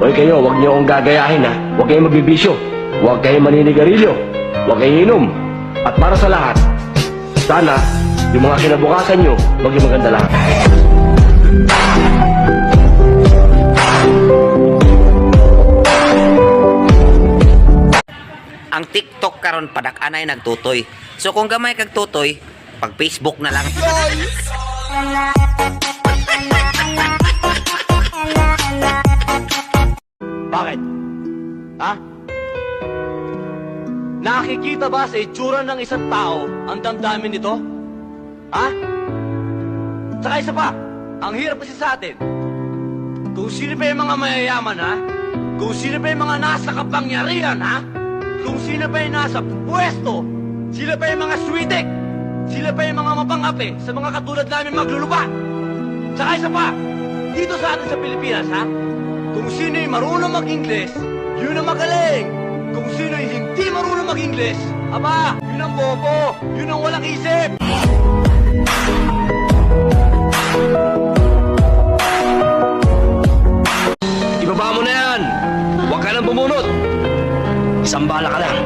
Hoy kayo, huwag niyo akong gagayahin ha. Huwag kayong magbibisyo. Huwag kayong maninigarilyo. Huwag kayong inom. At para sa lahat, sana yung mga kinabukasan nyo, maging maganda lahat. Ang TikTok karon padak-anay nagtutoy. So kung gamay kag tutoy, pag Facebook na lang. Bakit? Ha? Nakikita ba sa itsura ng isang tao ang damdamin nito? Ha? Saka isa pa, ang hirap kasi sa atin. Kung sino pa yung mga mayayaman, ha? Kung sino pa yung mga nasa kapangyarihan, ha? Kung sino pa yung nasa pwesto, sila pa yung mga switik, sila pa yung mga mapangapi sa mga katulad namin maglulupa. Saka isa pa, dito sa atin sa Pilipinas, ha? Kung sino yung marunong mag-Ingles, yun ang magaling. Kung sino yung hindi marunong mag-Ingles, aba, yun ang bobo, yun ang walang isip. Ibaba mo na yan. Huwag ka nang bumunot. Isang bala ka lang.